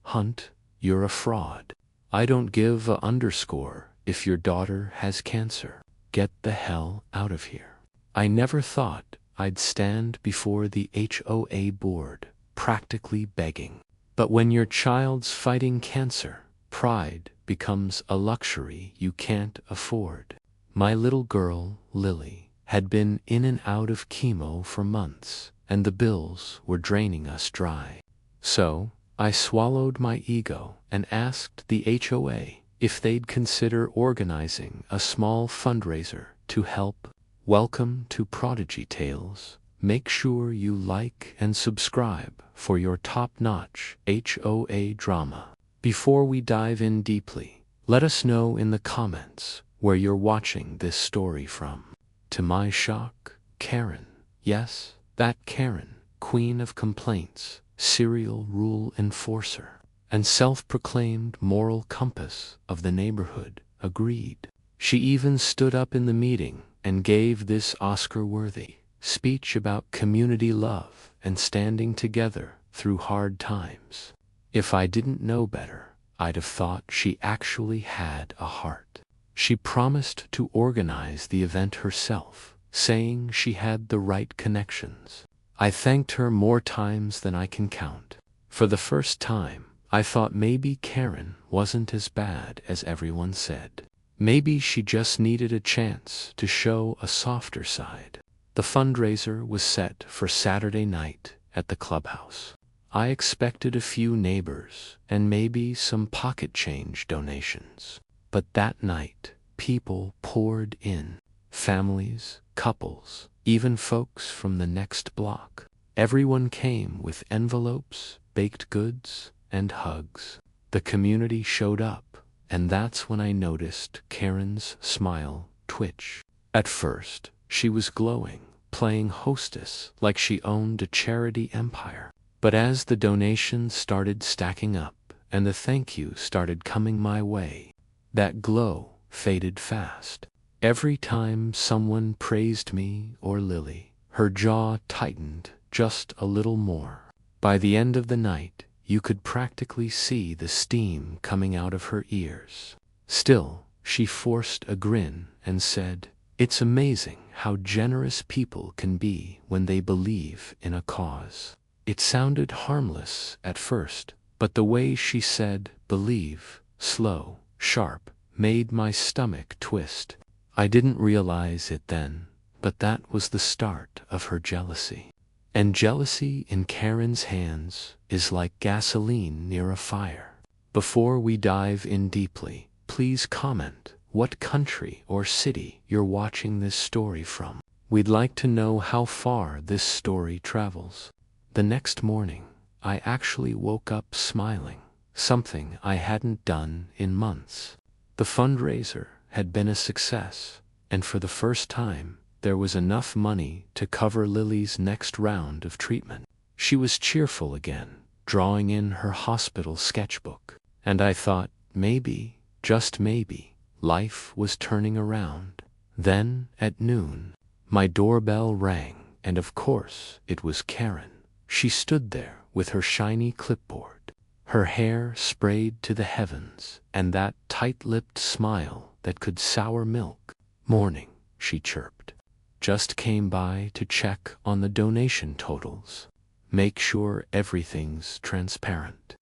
Hunt, you're a fraud. I don't give a underscore if your daughter has cancer. Get the hell out of here. I never thought I'd stand before the HOA board, practically begging. But when your child's fighting cancer, pride becomes a luxury you can't afford. My little girl, Lily, had been in and out of chemo for months, and the bills were draining us dry. So, I swallowed my ego and asked the HOA if they'd consider organizing a small fundraiser to help. Welcome to Prodigy Tales. Make sure you like and subscribe for your top-notch HOA drama. Before we dive in deeply, let us know in the comments where you're watching this story from. To my shock, Karen, yes, that Karen, queen of complaints, serial rule enforcer, and self-proclaimed moral compass of the neighborhood, agreed. She even stood up in the meeting and gave this Oscar-worthy speech about community love and standing together through hard times. If I didn't know better, I'd have thought she actually had a heart. She promised to organize the event herself, saying she had the right connections. I thanked her more times than I can count. For the first time, I thought maybe Karen wasn't as bad as everyone said. Maybe she just needed a chance to show a softer side. The fundraiser was set for Saturday night at the clubhouse. I expected a few neighbors and maybe some pocket change donations. But that night, people poured in. Families, couples, even folks from the next block. Everyone came with envelopes, baked goods, and hugs. The community showed up, and that's when I noticed Karen's smile twitch. At first, she was glowing, playing hostess like she owned a charity empire. But as the donations started stacking up and the thank you started coming my way, that glow faded fast. Every time someone praised me or Lily, her jaw tightened just a little more. By the end of the night, you could practically see the steam coming out of her ears. Still, she forced a grin and said, "It's amazing how generous people can be when they believe in a cause." It sounded harmless at first, but the way she said "believe," slow, sharp, made my stomach twist. I didn't realize it then, but that was the start of her jealousy. And jealousy in Karen's hands is like gasoline near a fire. Before we dive in deeply, please comment what country or city you're watching this story from. We'd like to know how far this story travels. The next morning, I actually woke up smiling, something I hadn't done in months. The fundraiser had been a success, and for the first time, there was enough money to cover Lily's next round of treatment. She was cheerful again, drawing in her hospital sketchbook, and I thought maybe, just maybe, life was turning around. Then, at noon, my doorbell rang, and of course, it was Karen. She stood there with her shiny clipboard, her hair sprayed to the heavens, and that tight-lipped smile that could sour milk. "Morning," she chirped. "Just came by to check on the donation totals. Make sure everything's transparent."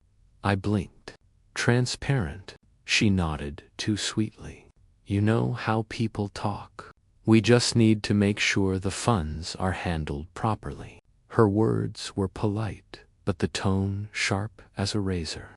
I blinked. "Transparent?" She nodded too sweetly. "You know how people talk. We just need to make sure the funds are handled properly." Her words were polite, but the tone sharp as a razor.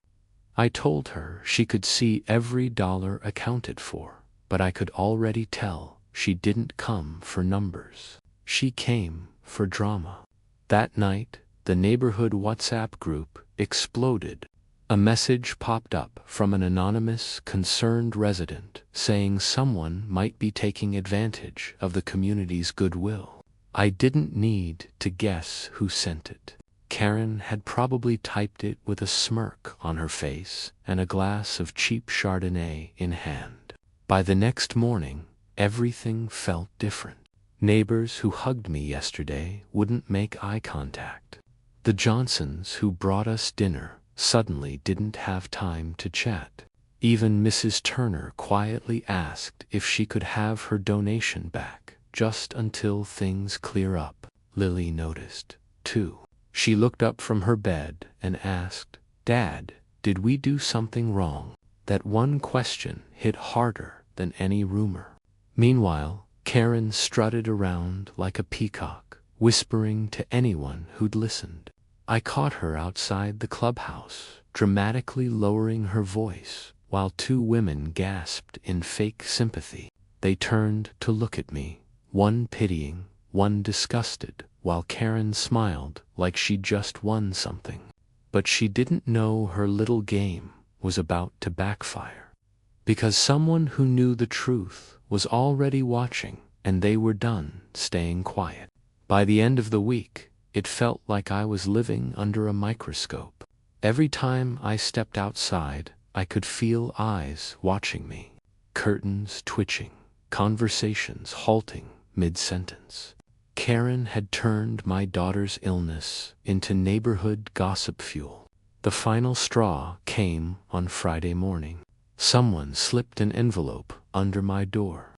I told her she could see every dollar accounted for, but I could already tell she didn't come for numbers. She came for drama. That night, the neighborhood WhatsApp group exploded. A message popped up from an anonymous, concerned resident saying someone might be taking advantage of the community's goodwill. I didn't need to guess who sent it. Karen had probably typed it with a smirk on her face and a glass of cheap Chardonnay in hand. By the next morning, everything felt different. Neighbors who hugged me yesterday wouldn't make eye contact. The Johnsons who brought us dinner suddenly didn't have time to chat. Even Mrs. Turner quietly asked if she could have her donation back, just until things clear up. Lily noticed, too. She looked up from her bed and asked, "Dad, did we do something wrong?" That one question hit harder than any rumor. Meanwhile, Karen strutted around like a peacock, whispering to anyone who'd listened. I caught her outside the clubhouse, dramatically lowering her voice, while two women gasped in fake sympathy. They turned to look at me, one pitying, one disgusted, while Karen smiled like she'd just won something. But she didn't know her little game was about to backfire. Because someone who knew the truth was already watching, and they were done staying quiet. By the end of the week, it felt like I was living under a microscope. Every time I stepped outside, I could feel eyes watching me. Curtains twitching, conversations halting mid-sentence. Karen had turned my daughter's illness into neighborhood gossip fuel. The final straw came on Friday morning. Someone slipped an envelope under my door.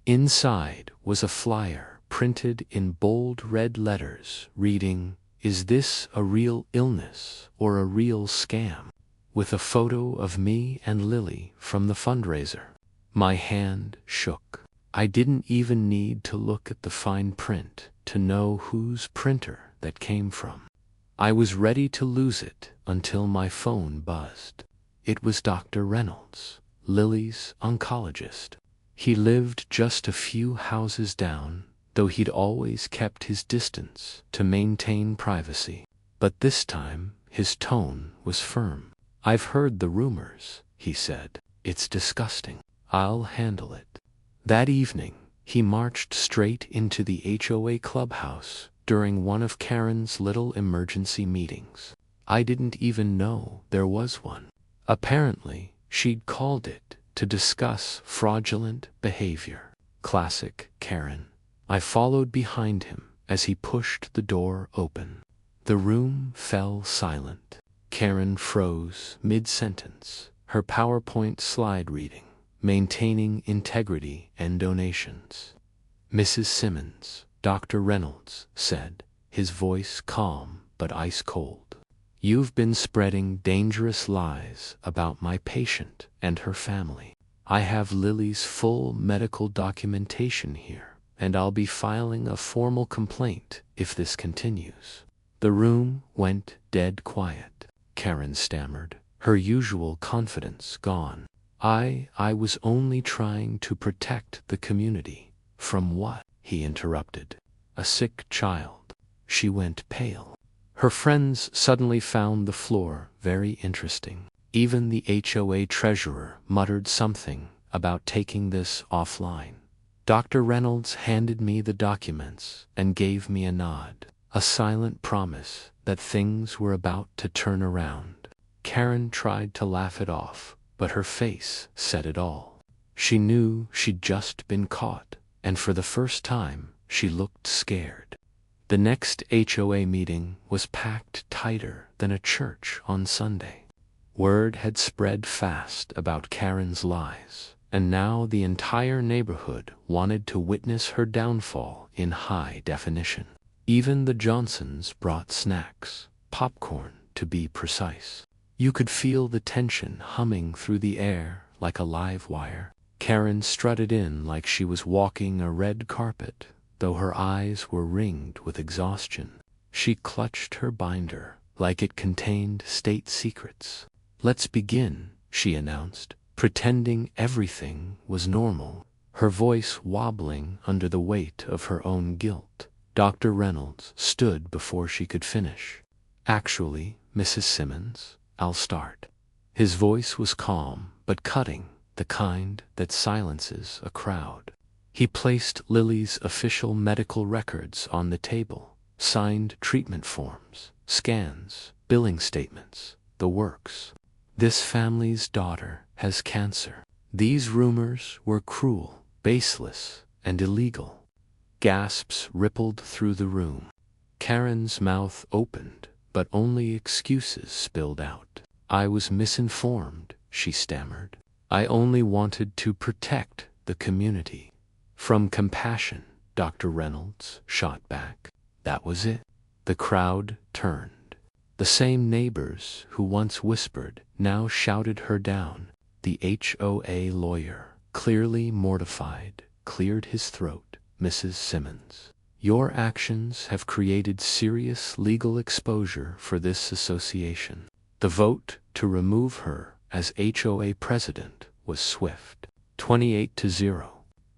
Inside was a flyer printed in bold red letters reading, "Is this a real illness or a real scam?" with a photo of me and Lily from the fundraiser. My hand shook. I didn't even need to look at the fine print to know whose printer that came from. I was ready to lose it until my phone buzzed. It was Dr. Reynolds, Lily's oncologist. He lived just a few houses down, though he'd always kept his distance to maintain privacy. But this time, his tone was firm. "I've heard the rumors," he said. "It's disgusting. I'll handle it." That evening, he marched straight into the HOA clubhouse during one of Karen's little emergency meetings. I didn't even know there was one. Apparently, she'd called it to discuss fraudulent behavior. Classic Karen. I followed behind him as he pushed the door open. The room fell silent. Karen froze mid-sentence, her PowerPoint slide reading, "Maintaining integrity and donations." "Mrs. Simmons," Dr. Reynolds said, his voice calm but ice-cold. "You've been spreading dangerous lies about my patient and her family. I have Lily's full medical documentation here, and I'll be filing a formal complaint if this continues." The room went dead quiet. Karen stammered, her usual confidence gone. I was only trying to protect the community." "From what?" he interrupted. "A sick child." She went pale. Her friends suddenly found the floor very interesting. Even the HOA treasurer muttered something about taking this offline. Dr. Reynolds handed me the documents and gave me a nod, a silent promise that things were about to turn around. Karen tried to laugh it off, but her face said it all. She knew she'd just been caught, and for the first time, she looked scared. The next HOA meeting was packed tighter than a church on Sunday. Word had spread fast about Karen's lies, and now the entire neighborhood wanted to witness her downfall in high definition. Even the Johnsons brought snacks, popcorn to be precise. You could feel the tension humming through the air like a live wire. Karen strutted in like she was walking a red carpet, though her eyes were ringed with exhaustion. She clutched her binder like it contained state secrets. "Let's begin," she announced, pretending everything was normal, her voice wobbling under the weight of her own guilt. Dr. Reynolds stood before she could finish. "Actually, Mrs. Simmons, I'll start." His voice was calm but cutting, the kind that silences a crowd. He placed Lily's official medical records on the table, signed treatment forms, scans, billing statements, the works. "This family's daughter has cancer. These rumors were cruel, baseless, and illegal." Gasps rippled through the room. Karen's mouth opened, but only excuses spilled out. I was misinformed, she stammered. I only wanted to protect the community. From compassion, Dr. Reynolds shot back. That was it. The crowd turned. The same neighbors who once whispered now shouted her down. The HOA lawyer, clearly mortified, cleared his throat. Mrs. Simmons, your actions have created serious legal exposure for this association. The vote to remove her as HOA president was swift. 28-0.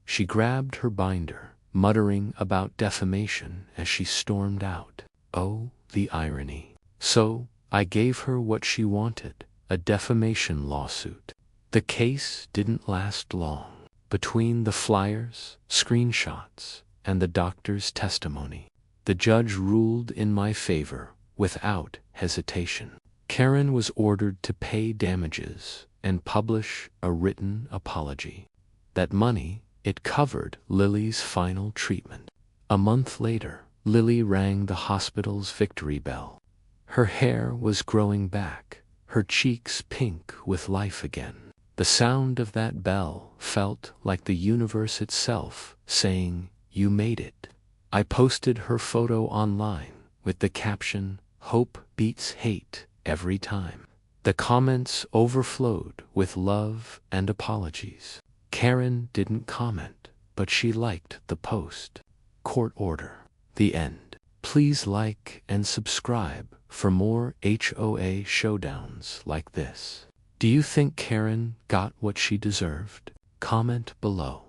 She grabbed her binder, muttering about defamation as she stormed out. Oh, the irony. So, I gave her what she wanted, a defamation lawsuit. The case didn't last long. Between the flyers, screenshots, and the doctor's testimony, the judge ruled in my favor without hesitation. Karen was ordered to pay damages and publish a written apology. That money, it covered Lily's final treatment. A month later, Lily rang the hospital's victory bell. Her hair was growing back, her cheeks pink with life again. The sound of that bell felt like the universe itself saying, "You made it." I posted her photo online with the caption, "Hope beats hate every time." The comments overflowed with love and apologies. Karen didn't comment, but she liked the post. Court order. The end. Please like and subscribe for more HOA showdowns like this. Do you think Karen got what she deserved? Comment below.